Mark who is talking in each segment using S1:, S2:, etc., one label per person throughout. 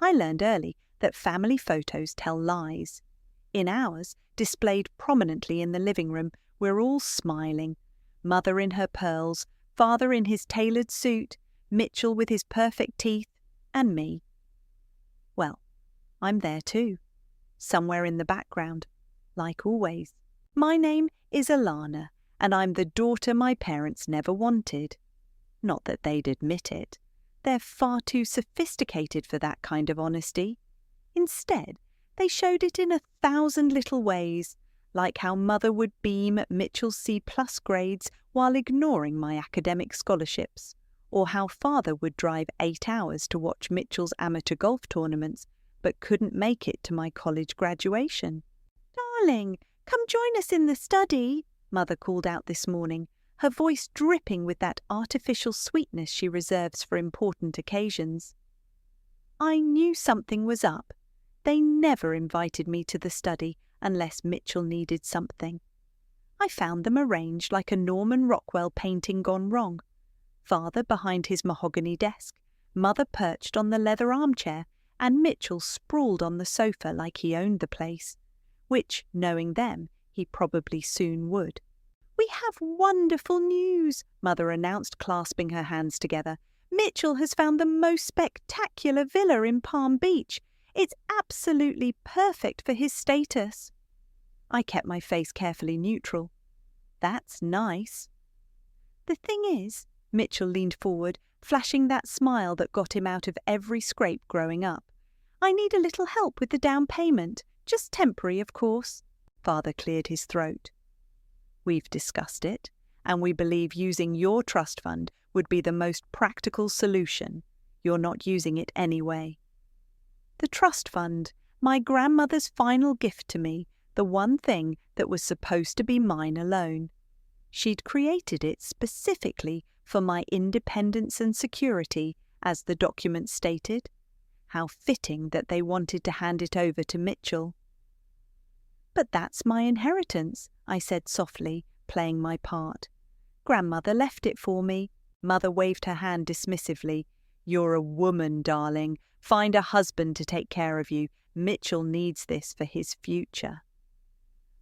S1: I learned early that family photos tell lies. In ours, displayed prominently in the living room, we're all smiling. Mother in her pearls, father in his tailored suit, Mitchell with his perfect teeth, and me. Well, I'm there too, somewhere in the background, like always. My name is Alana, and I'm the daughter my parents never wanted. Not that they'd admit it. They're far too sophisticated for that kind of honesty. Instead, they showed it in 1,000 little ways, like how Mother would beam at Mitchell's C+ grades while ignoring my academic scholarships, or how Father would drive 8 hours to watch Mitchell's amateur golf tournaments but couldn't make it to my college graduation. "Darling, come join us in the study," Mother called out this morning, her voice dripping with that artificial sweetness she reserves for important occasions. I knew something was up. They never invited me to the study unless Mitchell needed something. I found them arranged like a Norman Rockwell painting gone wrong. Father behind his mahogany desk, Mother perched on the leather armchair, and Mitchell sprawled on the sofa like he owned the place, which, knowing them, he probably soon would. "We have wonderful news," Mother announced, clasping her hands together. "Mitchell has found the most spectacular villa in Palm Beach. It's absolutely perfect for his status." I kept my face carefully neutral. "That's nice." "The thing is," Mitchell leaned forward, flashing that smile that got him out of every scrape growing up, "I need a little help with the down payment. Just temporary, of course." Father cleared his throat. "We've discussed it, and we believe using your trust fund would be the most practical solution. You're not using it anyway." The trust fund, my grandmother's final gift to me, the one thing that was supposed to be mine alone. She'd created it specifically for my independence and security, as the document stated. How fitting that they wanted to hand it over to Mitchell. "But that's my inheritance," I said softly, playing my part. "Grandmother left it for me." Mother waved her hand dismissively. "You're a woman, darling. Find a husband to take care of you. Mitchell needs this for his future."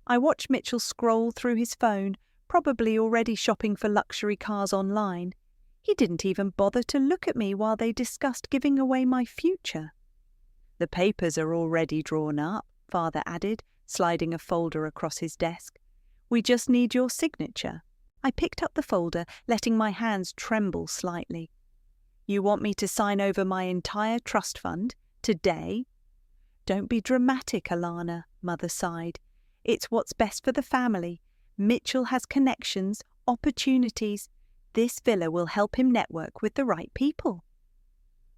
S1: I watched Mitchell scroll through his phone, probably already shopping for luxury cars online. He didn't even bother to look at me while they discussed giving away my future. "The papers are already drawn up," Father added, sliding a folder across his desk. "We just need your signature." I picked up the folder, letting my hands tremble slightly. "You want me to sign over my entire trust fund? Today?" "Don't be dramatic, Alana," Mother sighed. "It's what's best for the family. Mitchell has connections, opportunities. This villa will help him network with the right people."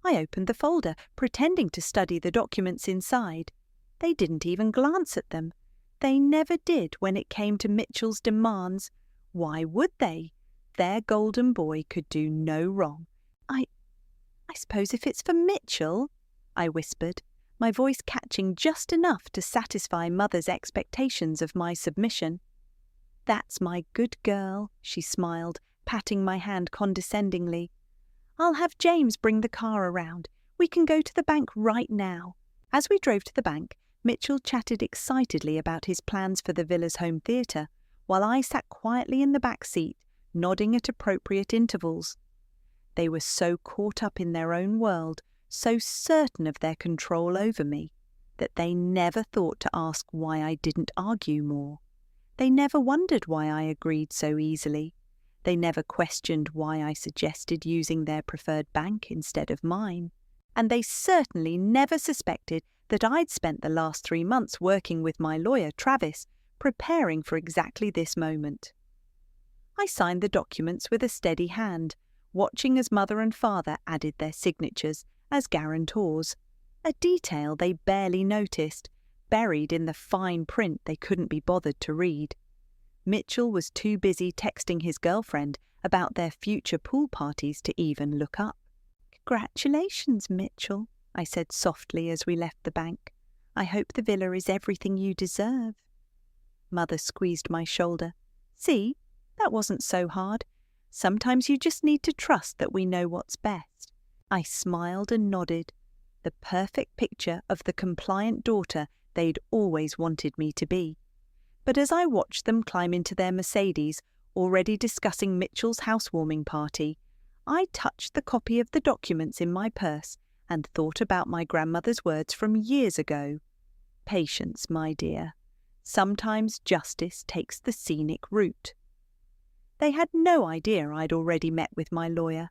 S1: I opened the folder, pretending to study the documents inside. They didn't even glance at them. They never did when it came to Mitchell's demands. Why would they? Their golden boy could do no wrong. I suppose if it's for Mitchell," I whispered, my voice catching just enough to satisfy Mother's expectations of my submission. "That's my good girl," she smiled, patting my hand condescendingly. "I'll have James bring the car around. We can go to the bank right now." As we drove to the bank, Mitchell chatted excitedly about his plans for the villa's home theatre, while I sat quietly in the back seat, nodding at appropriate intervals. They were so caught up in their own world, so certain of their control over me, that they never thought to ask why I didn't argue more. They never wondered why I agreed so easily. They never questioned why I suggested using their preferred bank instead of mine. And they certainly never suspected that I'd spent the last 3 months working with my lawyer, Travis, preparing for exactly this moment. I signed the documents with a steady hand, watching as Mother and Father added their signatures as guarantors, a detail they barely noticed, buried in the fine print they couldn't be bothered to read. Mitchell was too busy texting his girlfriend about their future pool parties to even look up. "Congratulations, Mitchell," I said softly as we left the bank. "I hope the villa is everything you deserve." Mother squeezed my shoulder. "See, that wasn't so hard. Sometimes you just need to trust that we know what's best." I smiled and nodded. the perfect picture of the compliant daughter they'd always wanted me to be. But as I watched them climb into their Mercedes, already discussing Mitchell's housewarming party, I touched the copy of the documents in my purse and thought about my grandmother's words from years ago. Patience, my dear. Sometimes justice takes the scenic route. They had no idea I'd already met with my lawyer,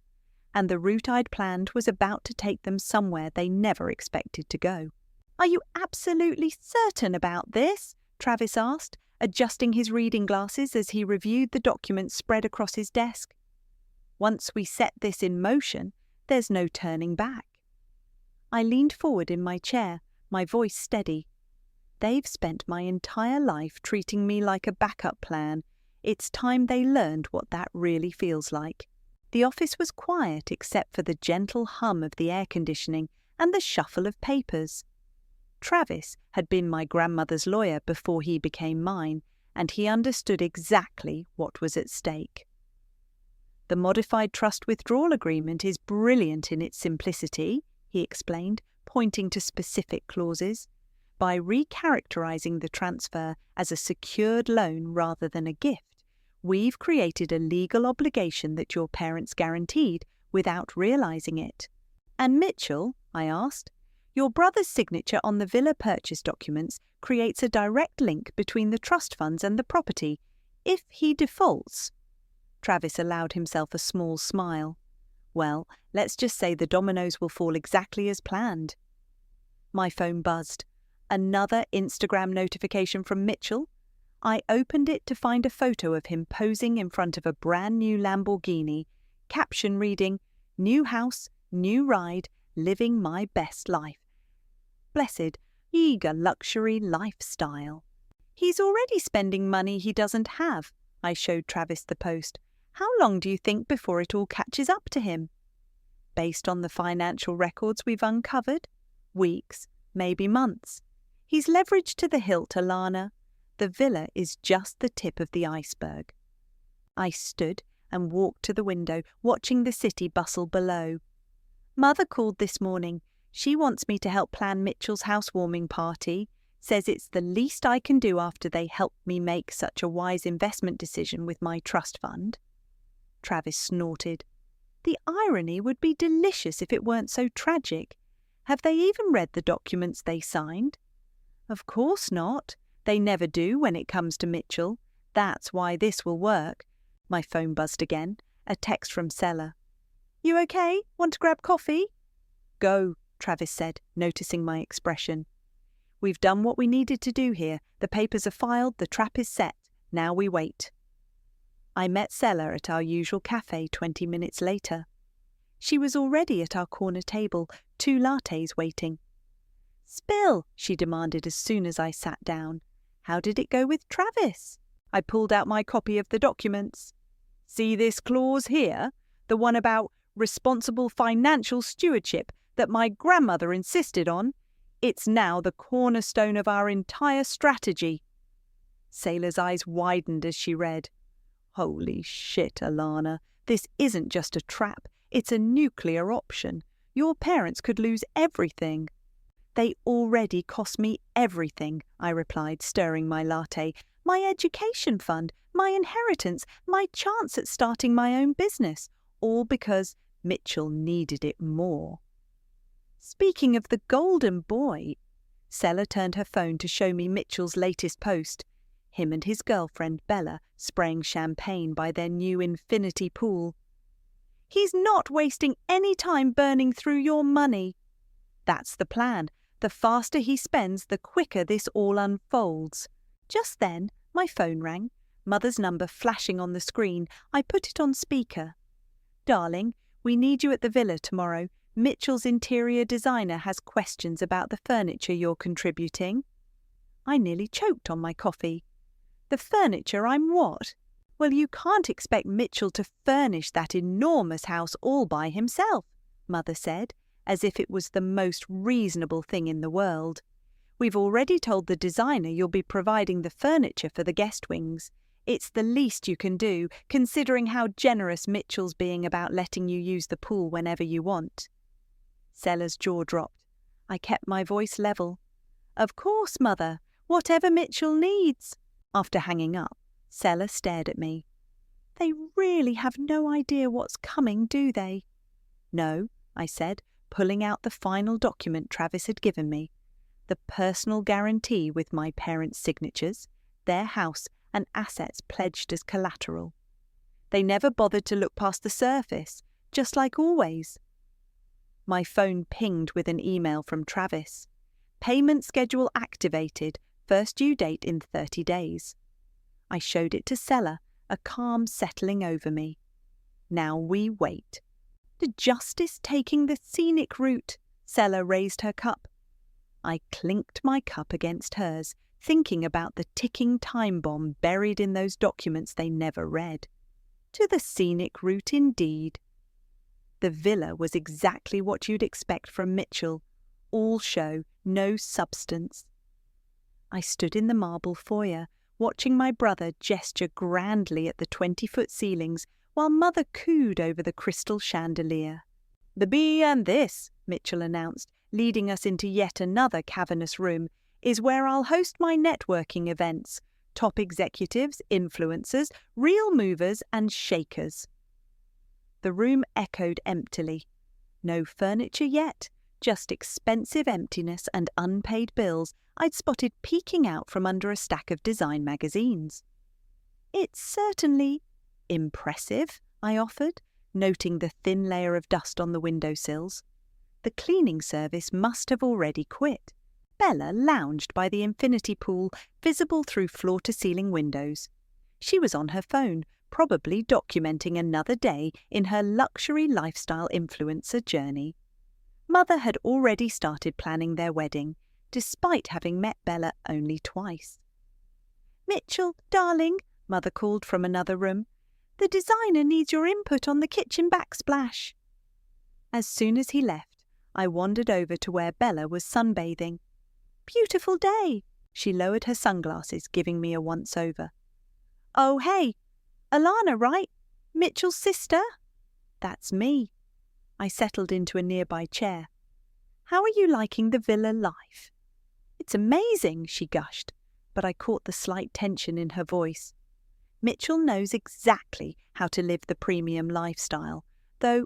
S1: and the route I'd planned was about to take them somewhere they never expected to go. "Are you absolutely certain about this?" Travis asked, adjusting his reading glasses as he reviewed the documents spread across his desk. "Once we set this in motion, there's no turning back." I leaned forward in my chair, my voice steady. They've spent my entire life treating me like a backup plan. It's time they learned what that really feels like. The office was quiet except for the gentle hum of the air conditioning and the shuffle of papers. Travis had been my grandmother's lawyer before he became mine, and he understood exactly what was at stake. "The modified trust withdrawal agreement is brilliant in its simplicity," he explained, pointing to specific clauses. "By recharacterizing the transfer as a secured loan rather than a gift, we've created a legal obligation that your parents guaranteed without realizing it." "And Mitchell?" I asked. "Your brother's signature on the villa purchase documents creates a direct link between the trust funds and the property. If he defaults—" Travis allowed himself a small smile. "Well, let's just say the dominoes will fall exactly as planned." My phone buzzed. Another Instagram notification from Mitchell. I opened it to find a photo of him posing in front of a brand new Lamborghini, caption reading, "New house, new ride, living my best life. Blessed, eager luxury lifestyle." "He's already spending money he doesn't have." I showed Travis the post. "How long do you think before it all catches up to him?" "Based on the financial records we've uncovered, weeks, maybe months. He's leveraged to the hilt, Alana. The villa is just the tip of the iceberg." I stood and walked to the window, watching the city bustle below. "Mother called this morning. She wants me to help plan Mitchell's housewarming party. Says it's the least I can do after they helped me make such a wise investment decision with my trust fund." Travis snorted. "The irony would be delicious if it weren't so tragic. Have they even read the documents they signed?" "Of course not. They never do when it comes to Mitchell. That's why this will work." My phone buzzed again. A text from Sella. "You okay? Want to grab coffee?" "Go," Travis said, noticing my expression. "We've done what we needed to do here. The papers are filed, the trap is set. Now we wait." I met Sella at our usual cafe 20 minutes later. She was already at our corner table, 2 lattes waiting. "Spill," she demanded as soon as I sat down. "How did it go with Travis?" I pulled out my copy of the documents. "See this clause here? The one about responsible financial stewardship that my grandmother insisted on? It's now the cornerstone of our entire strategy." Sailor's eyes widened as she read. "Holy shit, Alana. This isn't just a trap. It's a nuclear option. Your parents could lose everything." "They already cost me everything," I replied, stirring my latte. "My education fund, my inheritance, my chance at starting my own business. All because Mitchell needed it more." "Speaking of the golden boy," Sella turned her phone to show me Mitchell's latest post. Him and his girlfriend, Bella, spraying champagne by their new infinity pool. "He's not wasting any time burning through your money." "That's the plan. The faster he spends, the quicker this all unfolds." Just then, my phone rang, Mother's number flashing on the screen. I put it on speaker. "Darling, we need you at the villa tomorrow. Mitchell's interior designer has questions about the furniture you're contributing." I nearly choked on my coffee. "The furniture I'm what?" "Well, you can't expect Mitchell to furnish that enormous house all by himself," Mother said, as if it was the most reasonable thing in the world. "We've already told the designer you'll be providing the furniture for the guest wings. It's the least you can do, considering how generous Mitchell's being about letting you use the pool whenever you want." Sella's jaw dropped. I kept my voice level. Of course, Mother. Whatever Mitchell needs. After hanging up, Sella stared at me. They really have no idea what's coming, do they? No, I said, pulling out the final document Travis had given me. The personal guarantee with my parents' signatures, their house and assets pledged as collateral. They never bothered to look past the surface, just like always. My phone pinged with an email from Travis. Payment schedule activated, first due date in 30 days. I showed it to Sella, a calm settling over me. Now we wait. The justice taking the scenic route. Sella raised her cup. I clinked my cup against hers, thinking about the ticking time bomb buried in those documents they never read. To the scenic route indeed. The villa was exactly what you'd expect from Mitchell. All show, no substance. I stood in the marble foyer, watching my brother gesture grandly at the 20-foot ceilings while Mother cooed over the crystal chandelier. "The bee and this," Mitchell announced, leading us into yet another cavernous room, "is where I'll host my networking events. Top executives, influencers, real movers and shakers." The room echoed emptily. No furniture yet, just expensive emptiness and unpaid bills I'd spotted peeking out from under a stack of design magazines. "It's certainly impressive," I offered, noting the thin layer of dust on the windowsills. The cleaning service must have already quit. Bella lounged by the infinity pool, visible through floor-to-ceiling windows. She was on her phone, probably documenting another day in her luxury lifestyle influencer journey. Mother had already started planning their wedding, despite having met Bella only twice. "Mitchell, darling," Mother called from another room, "the designer needs your input on the kitchen backsplash." As soon as he left, I wandered over to where Bella was sunbathing. "Beautiful day." She lowered her sunglasses, giving me a once-over. "Oh, hey, Alana, right? Mitchell's sister?" "That's me." I settled into a nearby chair. "How are you liking the villa life?" "It's amazing," she gushed, but I caught the slight tension in her voice. Mitchell knows exactly how to live the premium lifestyle, though.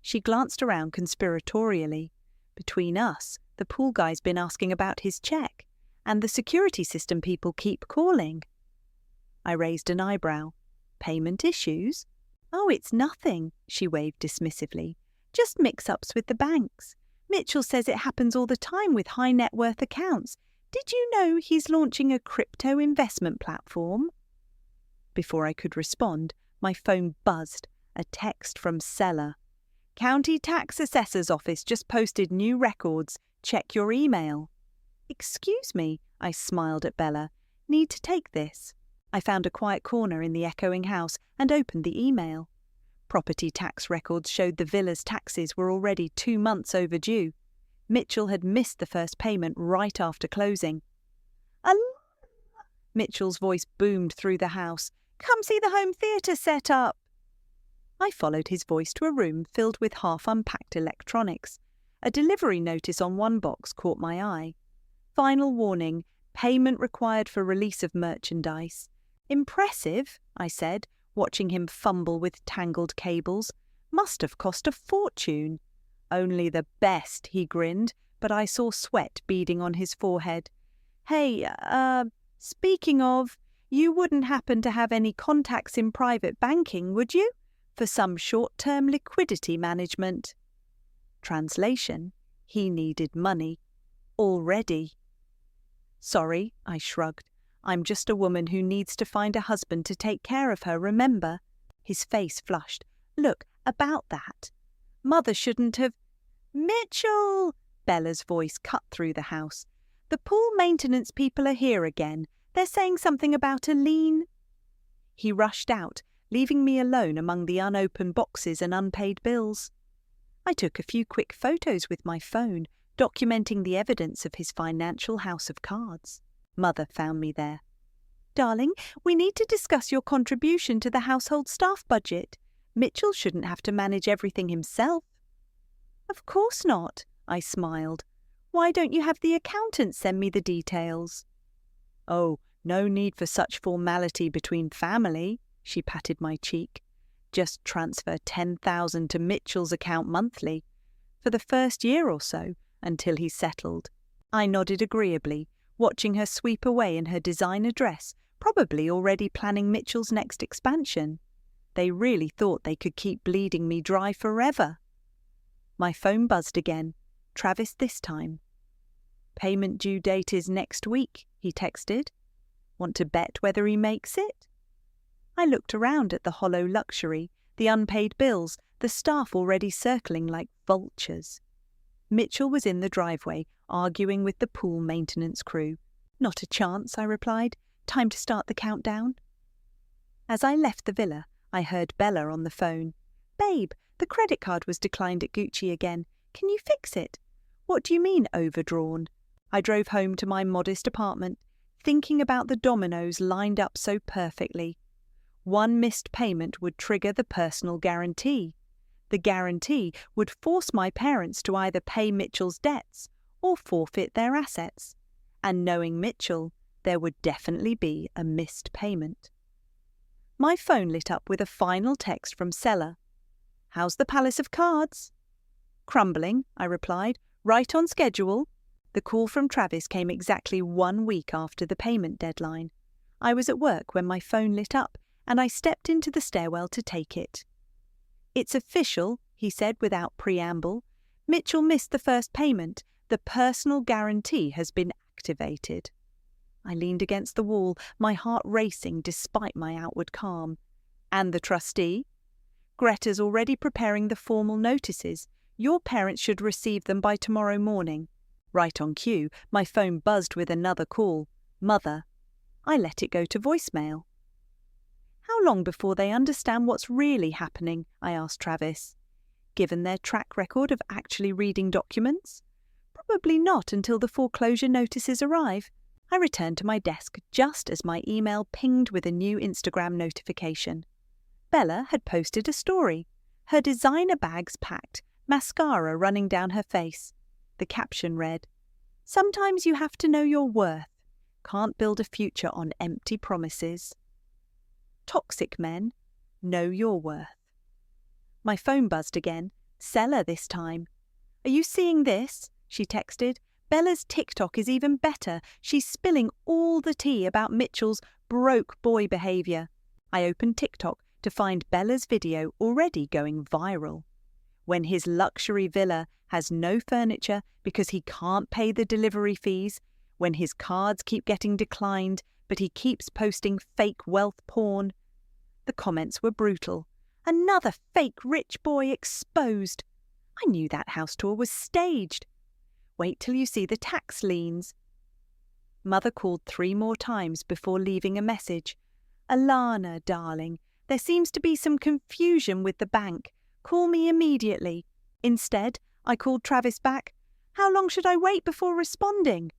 S1: She glanced around conspiratorially. Between us, the pool guy's been asking about his check, and the security system people keep calling. I raised an eyebrow. "Payment issues?" "Oh, it's nothing," she waved dismissively. "Just mix-ups with the banks. Mitchell says it happens all the time with high-net-worth accounts. Did you know he's launching a crypto investment platform?" Before I could respond, my phone buzzed, a text from Sella. "County Tax Assessor's Office just posted new records. Check your email." "Excuse me," I smiled at Bella. "Need to take this." I found a quiet corner in the echoing house and opened the email. Property tax records showed the villa's taxes were already 2 months overdue. Mitchell had missed the first payment right after closing. Mitchell's voice boomed through the house. "Come see the home theatre set up." I followed his voice to a room filled with half-unpacked electronics. A delivery notice on one box caught my eye. "Final warning, payment required for release of merchandise." "Impressive," I said, watching him fumble with tangled cables. "Must have cost a fortune." "Only the best," he grinned, but I saw sweat beading on his forehead. "Hey, speaking of, you wouldn't happen to have any contacts in private banking, would you? For some short-term liquidity management." Translation: he needed money. Already. "Sorry," I shrugged. "I'm just a woman who needs to find a husband to take care of her, remember?" His face flushed. "Look, about that. Mother shouldn't have—" "Mitchell!" Bella's voice cut through the house. "The pool maintenance people are here again. They're saying something about a lien." He rushed out, leaving me alone among the unopened boxes and unpaid bills. I took a few quick photos with my phone, documenting the evidence of his financial house of cards. Mother found me there. "Darling, we need to discuss your contribution to the household staff budget. Mitchell shouldn't have to manage everything himself." "Of course not," I smiled. Why don't you have the accountant send me the details? Oh, no need for such formality between family, she patted my cheek. Just transfer 10,000 to Mitchell's account monthly, for the first year or so, until he's settled. I nodded agreeably, watching her sweep away in her designer dress, probably already planning Mitchell's next expansion. They really thought they could keep bleeding me dry forever. My phone buzzed again, Travis this time. Payment due date is next week, he texted. Want to bet whether he makes it? I looked around at the hollow luxury, the unpaid bills, the staff already circling like vultures. Mitchell was in the driveway, arguing with the pool maintenance crew. Not a chance, I replied. Time to start the countdown. As I left the villa, I heard Bella on the phone. Babe, the credit card was declined at Gucci again. Can you fix it? What do you mean overdrawn? I drove home to my modest apartment, thinking about the dominoes lined up so perfectly. One missed payment would trigger the personal guarantee. The guarantee would force my parents to either pay Mitchell's debts or forfeit their assets. And knowing Mitchell, there would definitely be a missed payment. My phone lit up with a final text from Seller. How's the Palace of Cards? Crumbling, I replied. Right on schedule. The call from Travis came exactly 1 week after the payment deadline. I was at work when my phone lit up, and I stepped into the stairwell to take it. It's official, he said without preamble. Mitchell missed the first payment. The personal guarantee has been activated. I leaned against the wall, my heart racing despite my outward calm. And the trustee? Greta's already preparing the formal notices. Your parents should receive them by tomorrow morning. Right on cue, my phone buzzed with another call. Mother. I let it go to voicemail. How long before they understand what's really happening? I asked Travis. Given their track record of actually reading documents? Probably not until the foreclosure notices arrive. I returned to my desk just as my email pinged with a new Instagram notification. Bella had posted a story. Her designer bags packed, mascara running down her face. The caption read, "Sometimes you have to know your worth. Can't build a future on empty promises." Toxic men, know your worth. My phone buzzed again. Seller this time. Are you seeing this? She texted. Bella's TikTok is even better. She's spilling all the tea about Mitchell's broke boy behaviour. I opened TikTok to find Bella's video already going viral. When his luxury villa has no furniture because he can't pay the delivery fees, when his cards keep getting declined but he keeps posting fake wealth porn. The comments were brutal. Another fake rich boy exposed. I knew that house tour was staged. Wait till you see the tax liens. Mother called 3 more times before leaving a message. Alana, darling, there seems to be some confusion with the bank. Call me immediately. Instead, I called Travis back. How long should I wait before responding?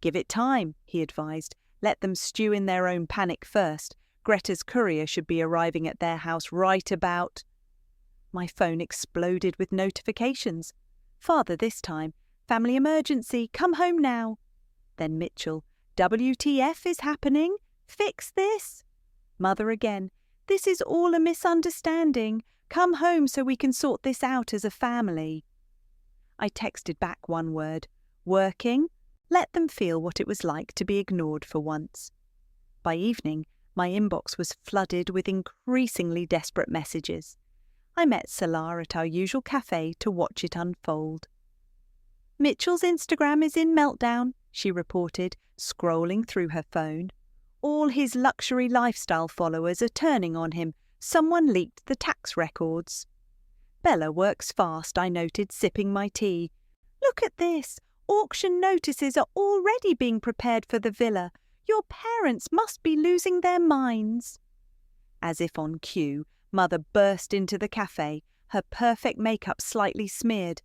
S1: Give it time, he advised. Let them stew in their own panic first. Greta's courier should be arriving at their house right about. My phone exploded with notifications. Father this time. Family emergency. Come home now. Then Mitchell. WTF is happening? Fix this. Mother again. This is all a misunderstanding. Come home so we can sort this out as a family. I texted back one word. Working? Let them feel what it was like to be ignored for once. By evening, my inbox was flooded with increasingly desperate messages. I met Salar at our usual cafe to watch it unfold. Mitchell's Instagram is in meltdown, she reported, scrolling through her phone. All his luxury lifestyle followers are turning on him. Someone leaked the tax records. Bella works fast, I noted, sipping my tea. Look at this. Auction notices are already being prepared for the villa. Your parents must be losing their minds. As if on cue, Mother burst into the cafe, her perfect makeup slightly smeared.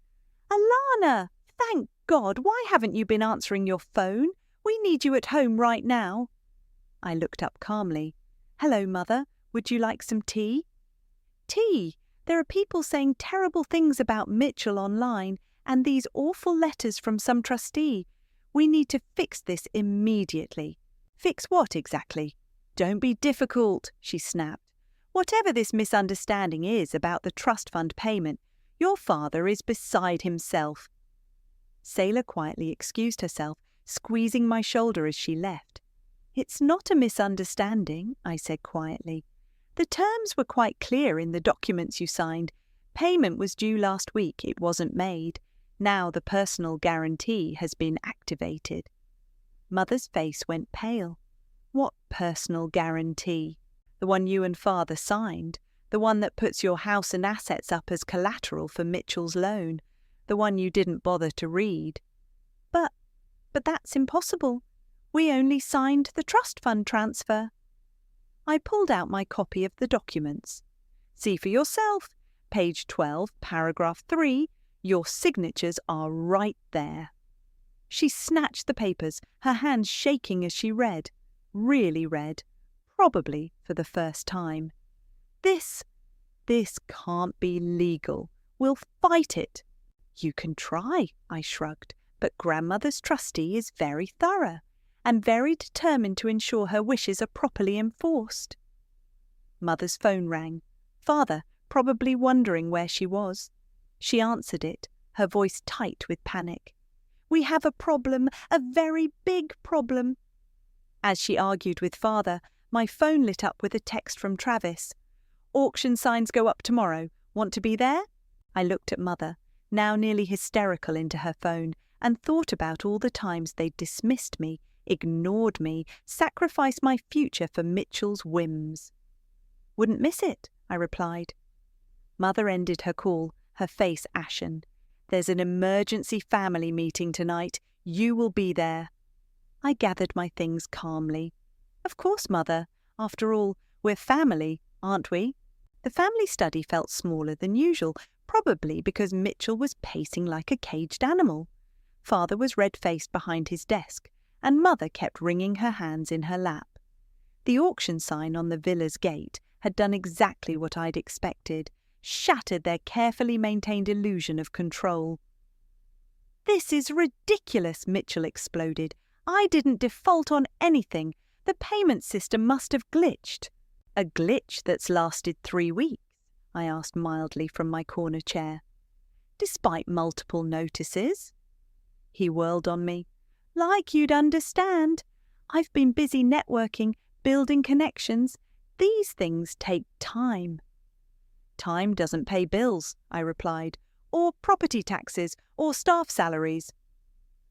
S1: Alana, thank God, why haven't you been answering your phone? We need you at home right now. I looked up calmly. Hello, Mother. Would you like some tea? Tea? There are people saying terrible things about Mitchell online, And these awful letters from some trustee. We need to fix this immediately. Fix what exactly? Don't be difficult, she snapped. Whatever this misunderstanding is about the trust fund payment, your father is beside himself. Sailor quietly excused herself, squeezing my shoulder as she left. It's not a misunderstanding, I said quietly. The terms were quite clear in the documents you signed. Payment was due last week, it wasn't made. Now the personal guarantee has been activated. Mother's face went pale. What personal guarantee? The one you and Father signed, the one that puts your house and assets up as collateral for Mitchell's loan, the one you didn't bother to read. But that's impossible. We only signed the trust fund transfer. I pulled out my copy of the documents. See for yourself. Page 12, paragraph 3, your signatures are right there. She snatched the papers, her hands shaking as she read. Really read. Probably for the first time. This can't be legal. We'll fight it. You can try, I shrugged, but Grandmother's trustee is very thorough and very determined to ensure her wishes are properly enforced. Mother's phone rang. Father, probably wondering where she was. She answered it, her voice tight with panic. We have a problem, a very big problem. As she argued with Father, my phone lit up with a text from Travis. Auction signs go up tomorrow. Want to be there? I looked at Mother, now nearly hysterical, into her phone, and thought about all the times they'd dismissed me, ignored me, sacrificed my future for Mitchell's whims. Wouldn't miss it, I replied. Mother ended her call, her face ashen. There's an emergency family meeting tonight. You will be there. I gathered my things calmly. Of course, Mother. After all, we're family, aren't we? The family study felt smaller than usual, probably because Mitchell was pacing like a caged animal. Father was red-faced behind his desk, and Mother kept wringing her hands in her lap. The auction sign on the villa's gate had done exactly what I'd expected, shattered their carefully maintained illusion of control. This is ridiculous, Mitchell exploded. I didn't default on anything. The payment system must have glitched. A glitch that's lasted 3 weeks, I asked mildly from my corner chair. Despite multiple notices? He whirled on me. Like you'd understand. I've been busy networking, building connections. These things take time. Time doesn't pay bills, I replied, or property taxes, or staff salaries.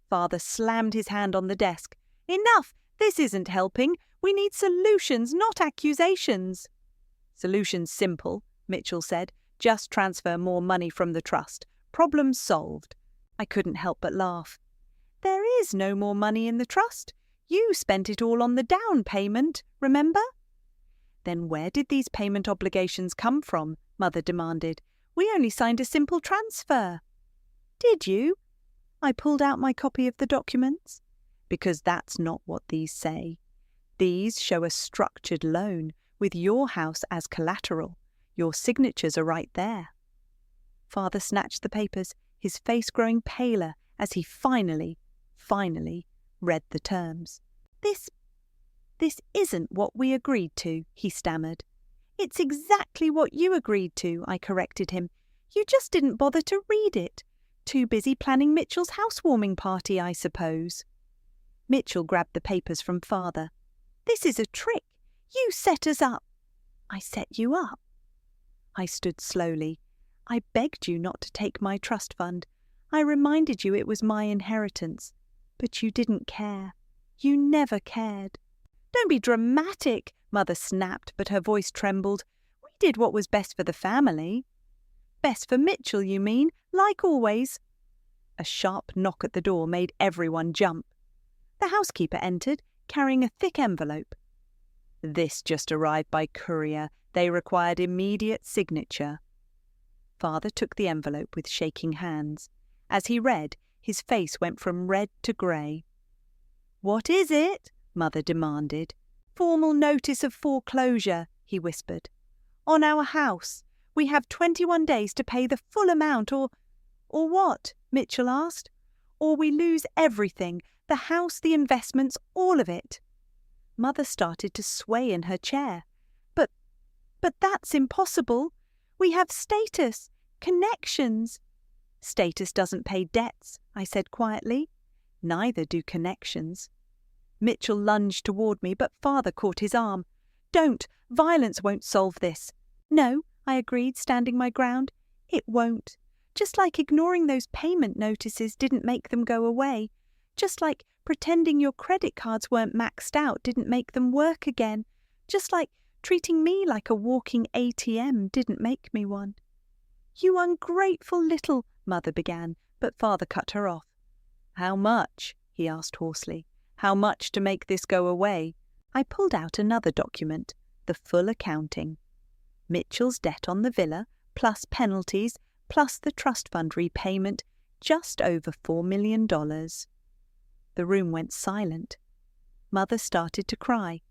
S1: Father slammed his hand on the desk. Enough! This isn't helping. We need solutions, not accusations. Solution's simple, Mitchell said. Just transfer more money from the trust. Problem solved. I couldn't help but laugh. There is no more money in the trust. You spent it all on the down payment, remember? Then where did these payment obligations come from? Mother demanded. We only signed a simple transfer. Did you? I pulled out my copy of the documents. Because that's not what these say. These show a structured loan with your house as collateral. Your signatures are right there. Father snatched the papers, his face growing paler as he finally read the terms. This isn't what we agreed to, he stammered. It's exactly what you agreed to, I corrected him. You just didn't bother to read it. Too busy planning Mitchell's housewarming party, I suppose. Mitchell grabbed the papers from Father. This is a trick. You set us up. I set you up. I stood slowly. I begged you not to take my trust fund. I reminded you it was my inheritance. But you didn't care. You never cared. Don't be dramatic, Mother snapped, but her voice trembled. We did what was best for the family. Best for Mitchell, you mean, like always. A sharp knock at the door made everyone jump. The housekeeper entered, carrying a thick envelope. This just arrived by courier. They required immediate signature. Father took the envelope with shaking hands. As he read, his face went from red to grey. What is it? Mother demanded. Formal notice of foreclosure, he whispered. On our house. We have 21 days to pay the full amount or what? Mitchell asked. "Or we lose everything, the house, the investments, all of it." Mother started to sway in her chair. But that's impossible. We have status, connections." "Status doesn't pay debts," I said quietly. "Neither do connections." Mitchell lunged toward me, but Father caught his arm. "Don't. Violence won't solve this." "No," I agreed, standing my ground. "It won't. Just like ignoring those payment notices didn't make them go away. Just like pretending your credit cards weren't maxed out didn't make them work again. Just like treating me like a walking ATM didn't make me one." "You ungrateful little—" Mother began, but Father cut her off. "How much?" he asked hoarsely. "How much to make this go away?" I pulled out another document, the full accounting. Mitchell's debt on the villa, plus penalties, plus the trust fund repayment, just over $4 million. The room went silent. Mother started to cry.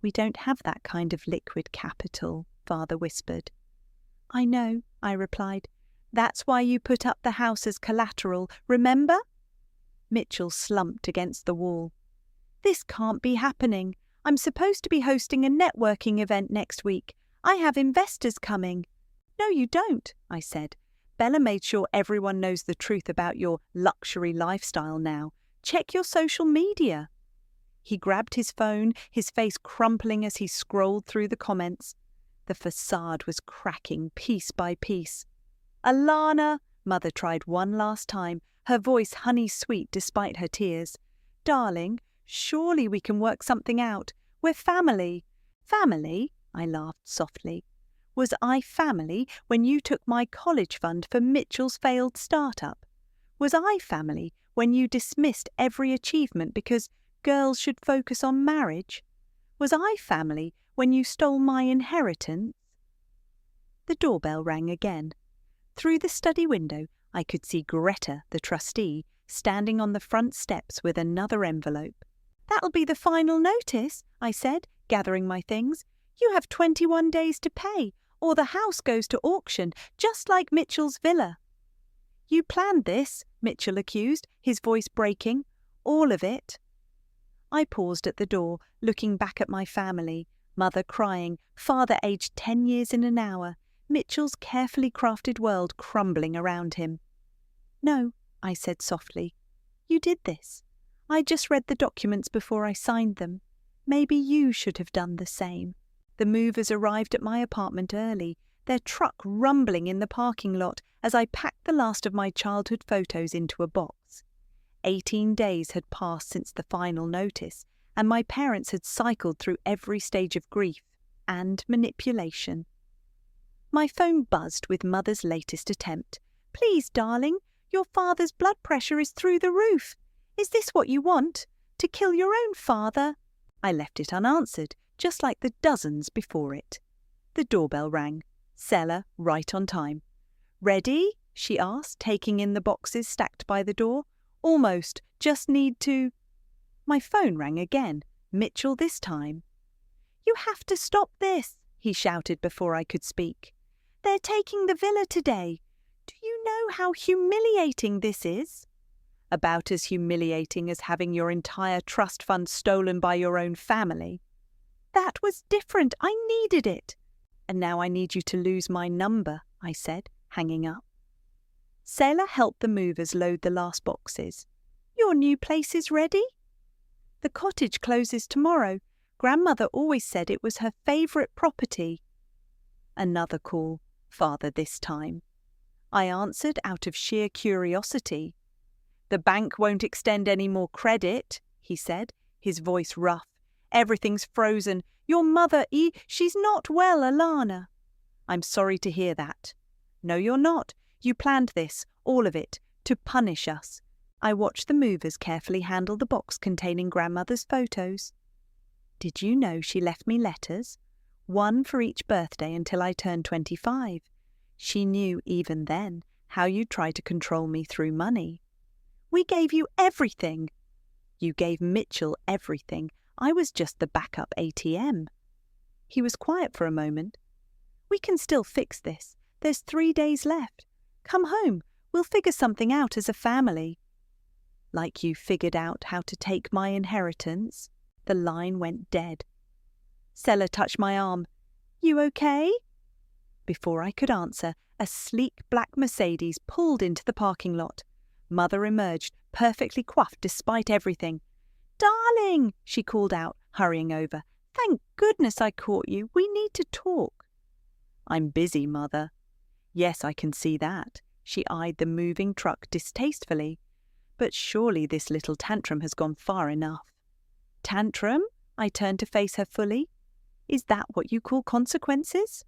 S1: "We don't have that kind of liquid capital," Father whispered. "I know," I replied. "That's why you put up the house as collateral, remember?" Mitchell slumped against the wall. "This can't be happening. I'm supposed to be hosting a networking event next week. I have investors coming." "No, you don't," I said. "Bella made sure everyone knows the truth about your luxury lifestyle now. Check your social media." He grabbed his phone, his face crumpling as he scrolled through the comments. The facade was cracking piece by piece. "Alana," Mother tried one last time, her voice honey-sweet despite her tears. "Darling, surely we can work something out. We're family." "Family?" I laughed softly. "Was I family when you took my college fund for Mitchell's failed startup? Was I family when you dismissed every achievement because girls should focus on marriage? Was I family when you stole my inheritance?" The doorbell rang again. Through the study window, I could see Greta, the trustee, standing on the front steps with another envelope. "That'll be the final notice," I said, gathering my things. "You have 21 days to pay, or the house goes to auction, just like Mitchell's villa." "You planned this," Mitchell accused, his voice breaking. "All of it." I paused at the door, looking back at my family, Mother crying, Father aged 10 years in an hour, Mitchell's carefully crafted world crumbling around him. "No," I said softly. "You did this. I just read the documents before I signed them. Maybe you should have done the same." The movers arrived at my apartment early, their truck rumbling in the parking lot as I packed the last of my childhood photos into a box. 18 days had passed since the final notice, and my parents had cycled through every stage of grief and manipulation. My phone buzzed with Mother's latest attempt. "Please, darling, your father's blood pressure is through the roof. Is this what you want? To kill your own father?" I left it unanswered, just like the dozens before it. The doorbell rang. Seller right on time. "Ready?" she asked, taking in the boxes stacked by the door. "Almost. Just need to—" My phone rang again, Mitchell this time. "You have to stop this," he shouted before I could speak. "They're taking the villa today. Do you know how humiliating this is?" "About as humiliating as having your entire trust fund stolen by your own family." "That was different. I needed it." "And now I need you to lose my number," I said, hanging up. Sailor helped the movers load the last boxes. "Your new place is ready?" "The cottage closes tomorrow. Grandmother always said it was her favourite property." Another call, Father this time. I answered out of sheer curiosity. "The bank won't extend any more credit," he said, his voice rough. "Everything's frozen. Your mother, she's not well, Alana." "I'm sorry to hear that." "No, you're not. You planned this, all of it, to punish us." I watched the movers carefully handle the box containing Grandmother's photos. "Did you know she left me letters? One for each birthday until I turned 25. She knew even then how you tried to control me through money." "We gave you everything." "You gave Mitchell everything. I was just the backup ATM." He was quiet for a moment. "We can still fix this. There's 3 days left. Come home. We'll figure something out as a family." "Like you figured out how to take my inheritance?" The line went dead. Sella touched my arm. "You okay?" Before I could answer, a sleek black Mercedes pulled into the parking lot. Mother emerged, perfectly coiffed despite everything. "Darling," she called out, hurrying over. "Thank goodness I caught you. We need to talk." "I'm busy, Mother." "Yes, I can see that." She eyed the moving truck distastefully. "But surely this little tantrum has gone far enough." "Tantrum?" I turned to face her fully. "Is that what you call consequences?"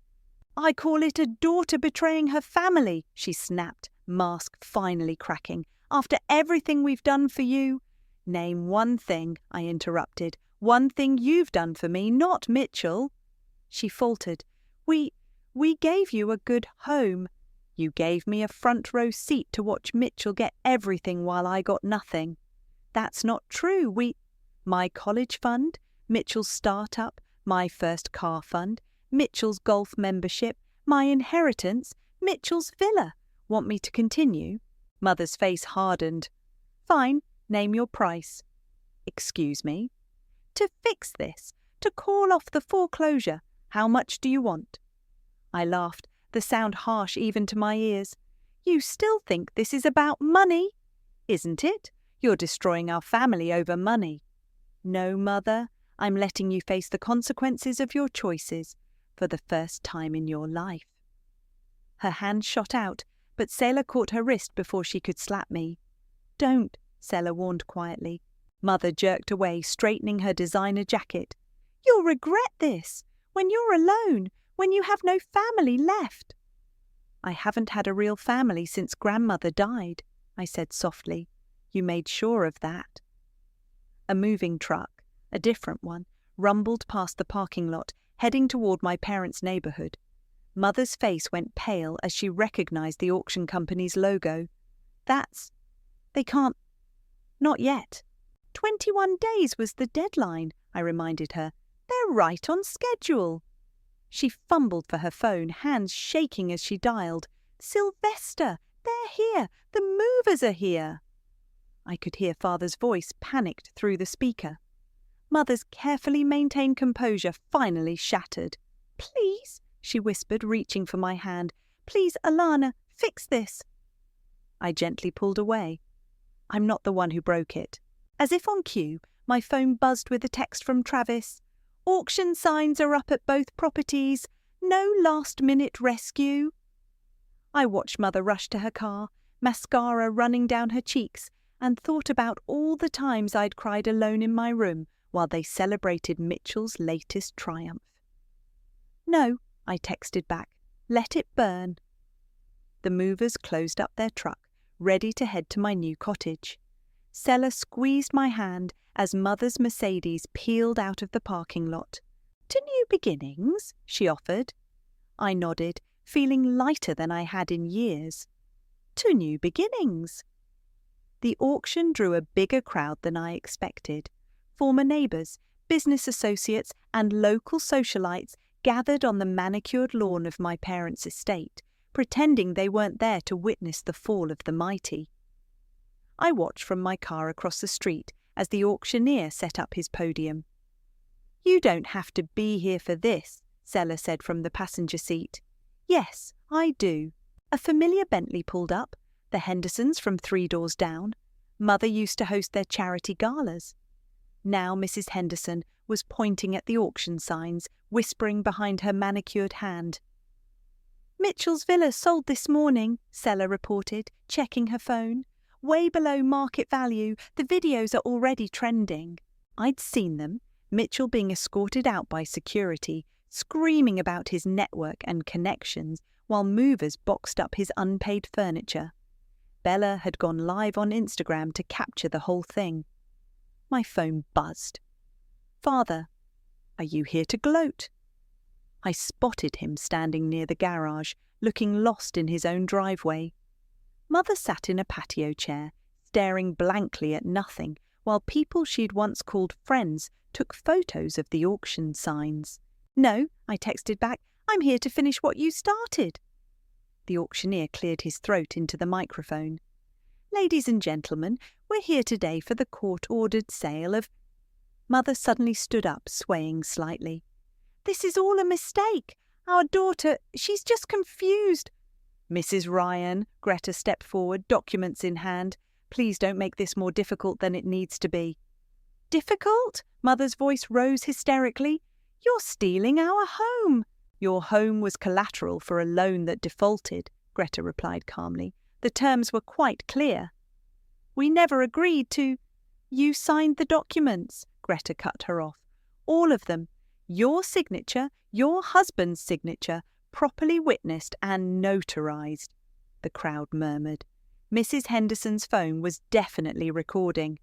S1: "I call it a daughter betraying her family," she snapped, mask finally cracking. "After everything we've done for you—" "Name one thing," I interrupted. "One thing you've done for me, not Mitchell." She faltered. We gave you a good home. You gave me a front row seat to watch Mitchell get everything while I got nothing." "That's not true. My college fund, Mitchell's startup, my first car fund, Mitchell's golf membership, my inheritance, Mitchell's villa. Want me to continue?" Mother's face hardened. "Fine, name your price." "Excuse me?" "To fix this, to call off the foreclosure. How much do you want?" I laughed, the sound harsh even to my ears. "You still think this is about money?" "Isn't it? You're destroying our family over money." "No, Mother, I'm letting you face the consequences of your choices for the first time in your life." Her hand shot out, but Selah caught her wrist before she could slap me. "Don't," Selah warned quietly. Mother jerked away, straightening her designer jacket. "You'll regret this, when you're alone, when you have no family left." "I haven't had a real family since Grandmother died," I said softly. "You made sure of that." A moving truck, a different one, rumbled past the parking lot, heading toward my parents' neighborhood. Mother's face went pale as she recognized the auction company's logo. They can't. Not yet. 21 days was the deadline, I reminded her. They're right on schedule." She fumbled for her phone, hands shaking as she dialed. "Sylvester, they're here. The movers are here." I could hear Father's voice panicked through the speaker. Mother's carefully maintained composure finally shattered. "Please," she whispered, reaching for my hand. "Please, Alana, fix this." I gently pulled away. I'm not the one who broke it. As if on cue, my phone buzzed with a text from Travis. "Auction signs are up at both properties. No last-minute rescue." I watched Mother rush to her car, mascara running down her cheeks, and thought about all the times I'd cried alone in my room while they celebrated Mitchell's latest triumph. "No," I texted back. "Let it burn." The movers closed up their truck, ready to head to my new cottage. Selah squeezed my hand as Mother's Mercedes peeled out of the parking lot. "To new beginnings?" she offered. I nodded, feeling lighter than I had in years. "To new beginnings." The auction drew a bigger crowd than I expected. Former neighbours, business associates, and local socialites gathered on the manicured lawn of my parents' estate, pretending they weren't there to witness the fall of the mighty. I watched from my car across the street as the auctioneer set up his podium. "You don't have to be here for this," Selah said from the passenger seat. "Yes, I do." A familiar Bentley pulled up, the Hendersons from 3 doors down. Mother used to host their charity galas. Now Mrs. Henderson was pointing at the auction signs, whispering behind her manicured hand. "Mitchell's villa sold this morning," Selah reported, checking her phone. "Way below market value. The videos are already trending." I'd seen them, Mitchell being escorted out by security, screaming about his network and connections while movers boxed up his unpaid furniture. Bella had gone live on Instagram to capture the whole thing. My phone buzzed. "Father, are you here to gloat?" I spotted him standing near the garage, looking lost in his own driveway. Mother sat in a patio chair, staring blankly at nothing, while people she'd once called friends took photos of the auction signs. "No," I texted back, "I'm here to finish what you started." The auctioneer cleared his throat into the microphone. "Ladies and gentlemen, we're here today for the court-ordered sale of—" Mother suddenly stood up, swaying slightly. "This is all a mistake. Our daughter, she's just confused." "Mrs. Ryan," Greta stepped forward, documents in hand. "Please don't make this more difficult than it needs to be." "Difficult?" Mother's voice rose hysterically. "You're stealing our home." "Your home was collateral for a loan that defaulted," Greta replied calmly. "The terms were quite clear." "We never agreed to—" "You signed the documents," Greta cut her off. "All of them. Your signature, your husband's signature, properly witnessed and notarized." The crowd murmured. Mrs. Henderson's phone was definitely recording.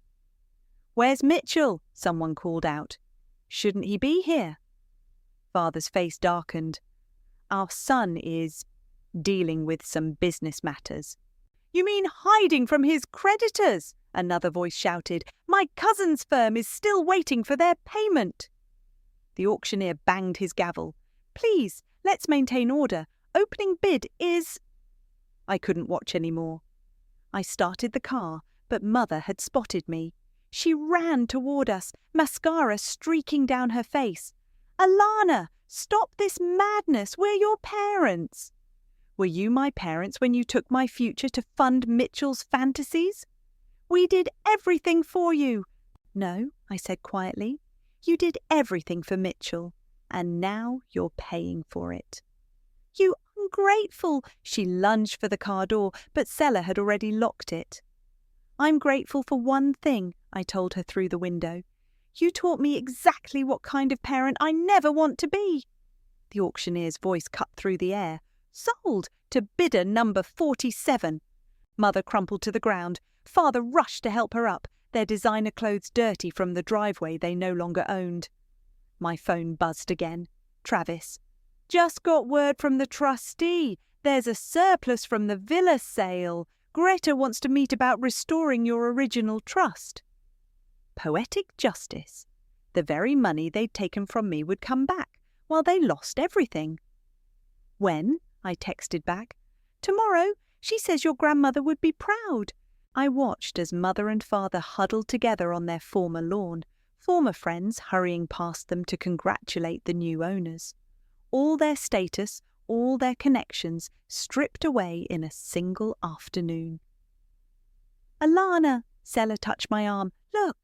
S1: "Where's Mitchell?" someone called out. "Shouldn't he be here?" Father's face darkened. "Our son is dealing with some business matters." "You mean hiding from his creditors?" another voice shouted. "My cousin's firm is still waiting for their payment." The auctioneer banged his gavel. "Please, let's maintain order. Opening bid is—" I couldn't watch any more. I started the car, but Mother had spotted me. She ran toward us, mascara streaking down her face. "Alana, stop this madness. We're your parents." "Were you my parents when you took my future to fund Mitchell's fantasies?" "We did everything for you." "No," I said quietly. "You did everything for Mitchell, and now you're paying for it." "You ungrateful!" She lunged for the car door, but Sella had already locked it. "I'm grateful for one thing," I told her through the window. "You taught me exactly what kind of parent I never want to be." The auctioneer's voice cut through the air. "Sold to bidder number 47. Mother crumpled to the ground. Father rushed to help her up, their designer clothes dirty from the driveway they no longer owned. My phone buzzed again. Travis. "Just got word from the trustee. There's a surplus from the villa sale. Greta wants to meet about restoring your original trust." Poetic justice. The very money they'd taken from me would come back, while they lost everything. "When?" I texted back. "Tomorrow. She says your grandmother would be proud." I watched as Mother and Father huddled together on their former lawn, former friends hurrying past them to congratulate the new owners. All their status, all their connections stripped away in a single afternoon. "Alana," Sella touched my arm. "Look."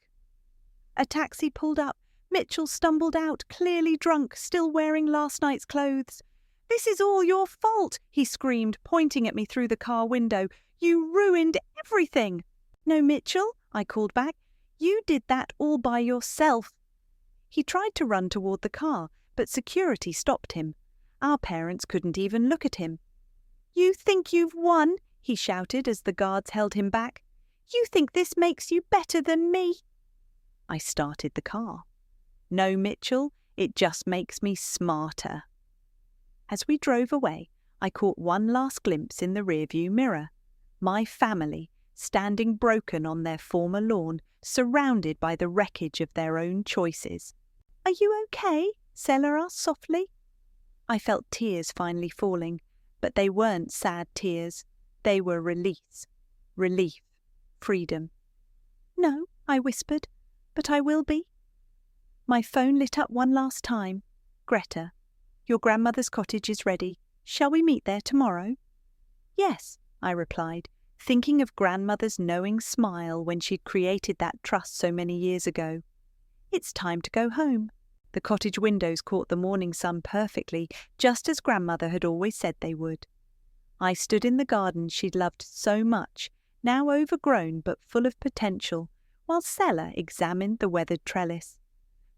S1: A taxi pulled up. Mitchell stumbled out, clearly drunk, still wearing last night's clothes. "This is all your fault," he screamed, pointing at me through the car window. "You ruined everything." "No, Mitchell," I called back. "You did that all by yourself." He tried to run toward the car, but security stopped him. Our parents couldn't even look at him. "You think you've won?" he shouted as the guards held him back. "You think this makes you better than me?" I started the car. "No, Mitchell, it just makes me smarter." As we drove away, I caught one last glimpse in the rearview mirror. My family, standing broken on their former lawn, surrounded by the wreckage of their own choices. "Are you okay?" Sella asked softly. I felt tears finally falling, but they weren't sad tears. They were release, relief, freedom. "No," I whispered, "but I will be." My phone lit up one last time. "Greta, your grandmother's cottage is ready. Shall we meet there tomorrow?" "Yes," I replied, thinking of grandmother's knowing smile when she'd created that trust so many years ago. It's time to go home. The cottage windows caught the morning sun perfectly, just as grandmother had always said they would. I stood in the garden she'd loved so much, now overgrown but full of potential, while Sella examined the weathered trellis.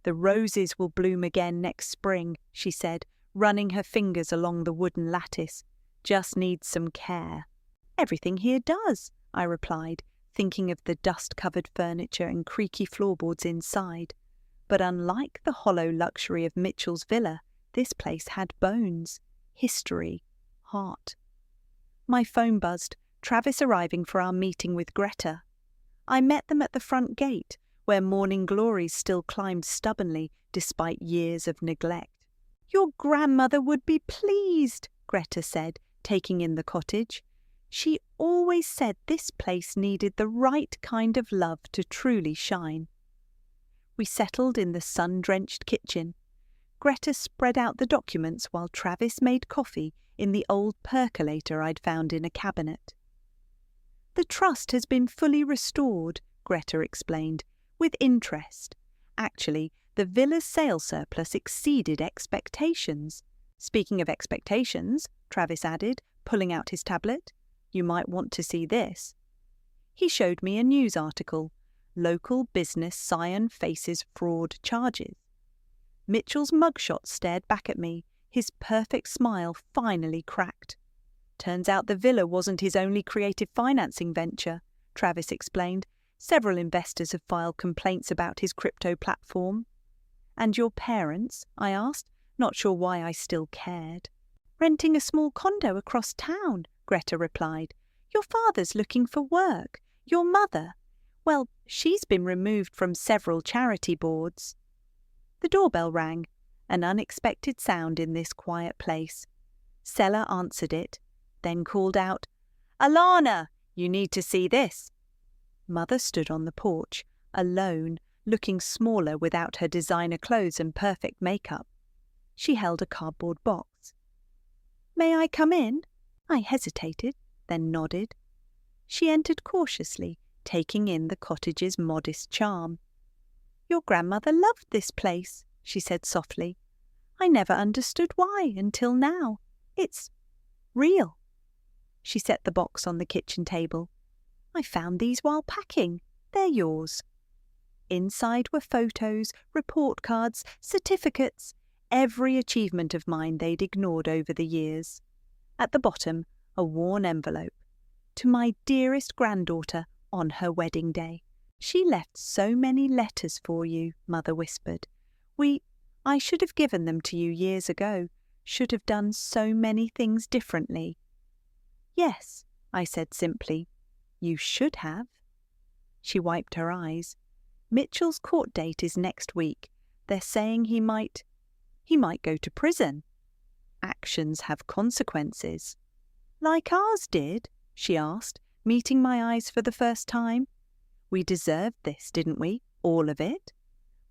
S1: "The roses will bloom again next spring," she said, running her fingers along the wooden lattice. "Just needs some care." "Everything here does," I replied, thinking of the dust-covered furniture and creaky floorboards inside. But unlike the hollow luxury of Mitchell's villa, this place had bones, history, heart. My phone buzzed, Travis arriving for our meeting with Greta. I met them at the front gate, where morning glories still climbed stubbornly despite years of neglect. "Your grandmother would be pleased," Greta said, taking in the cottage. She always said this place needed the right kind of love to truly shine. We settled in the sun-drenched kitchen. Greta spread out the documents while Travis made coffee in the old percolator I'd found in a cabinet. "The trust has been fully restored," Greta explained, "with interest. Actually, the villa's sale surplus exceeded expectations." "Speaking of expectations," Travis added, pulling out his tablet, "you might want to see this." He showed me a news article, "Local Business Scion Faces Fraud Charges." Mitchell's mugshot stared back at me, his perfect smile finally cracked. "Turns out the villa wasn't his only creative financing venture," Travis explained. "Several investors have filed complaints about his crypto platform." "And your parents?" I asked, not sure why I still cared. "Renting a small condo across town," Greta replied. "Your father's looking for work. Your mother, well, she's been removed from several charity boards." The doorbell rang, an unexpected sound in this quiet place. Sela answered it, then called out, "Alana, you need to see this." Mother stood on the porch, alone, looking smaller without her designer clothes and perfect makeup. She held a cardboard box. "May I come in?" I hesitated, then nodded. She entered cautiously, taking in the cottage's modest charm. "Your grandmother loved this place," she said softly. "I never understood why until now. It's real." She set the box on the kitchen table. "I found these while packing. They're yours." Inside were photos, report cards, certificates, every achievement of mine they'd ignored over the years. At the bottom, a worn envelope. "To my dearest granddaughter on her wedding day. She left so many letters for you," Mother whispered. I should have given them to you years ago, should have done so many things differently." "Yes," I said simply. "You should have." She wiped her eyes. "Mitchell's court date is next week. They're saying he might go to prison. Actions have consequences." "Like ours did?" she asked, meeting my eyes for the first time. "We deserved this, didn't we? All of it?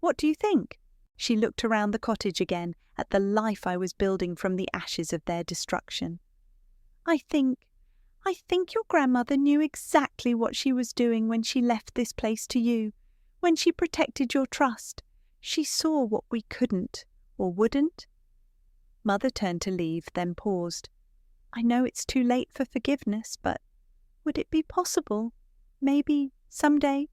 S1: What do you think?" She looked around the cottage again at the life I was building from the ashes of their destruction. I think your grandmother knew exactly what she was doing when she left this place to you, when she protected your trust. She saw what we couldn't or wouldn't." Mother turned to leave, then paused. "I know it's too late for forgiveness, but would it be possible? Maybe someday?"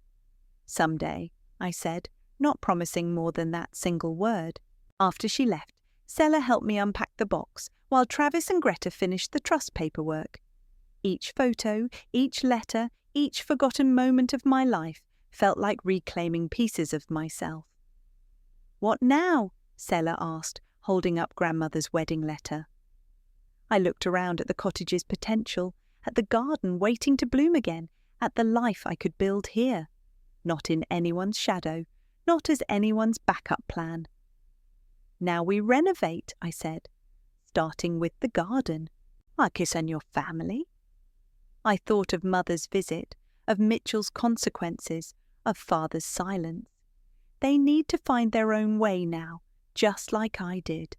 S1: "Someday," I said, not promising more than that single word. After she left, Sela helped me unpack the box, while Travis and Greta finished the trust paperwork. Each photo, each letter, each forgotten moment of my life felt like reclaiming pieces of myself. "What now?" Sela asked, holding up grandmother's wedding letter. I looked around at the cottage's potential, at the garden waiting to bloom again, at the life I could build here. Not in anyone's shadow, not as anyone's backup plan. "Now we renovate," I said, "starting with the garden. Marcus and your family." I thought of Mother's visit, of Mitchell's consequences, of Father's silence. They need to find their own way now, just like I did.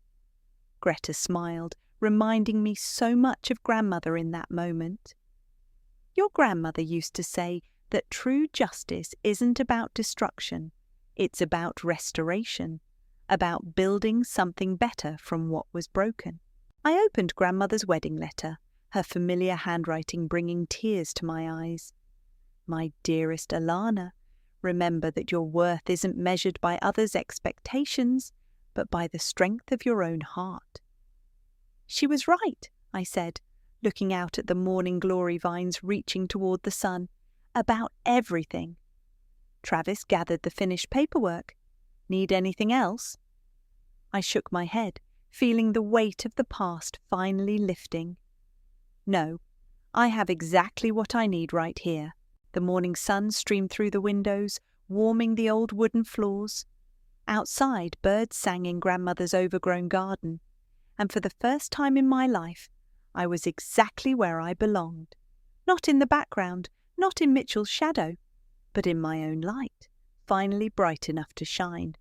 S1: Greta smiled, reminding me so much of Grandmother in that moment. "Your grandmother used to say that true justice isn't about destruction, it's about restoration, about building something better from what was broken." I opened Grandmother's wedding letter, her familiar handwriting bringing tears to my eyes. "My dearest Alana, remember that your worth isn't measured by others' expectations, but by the strength of your own heart." "She was right," I said, looking out at the morning glory vines reaching toward the sun, "about everything." Travis gathered the finished paperwork. "Need anything else?" I shook my head, feeling the weight of the past finally lifting. "No, I have exactly what I need right here." The morning sun streamed through the windows, warming the old wooden floors. Outside, birds sang in Grandmother's overgrown garden, and for the first time in my life, I was exactly where I belonged. Not in the background, not in Mitchell's shadow, but in my own light, finally bright enough to shine.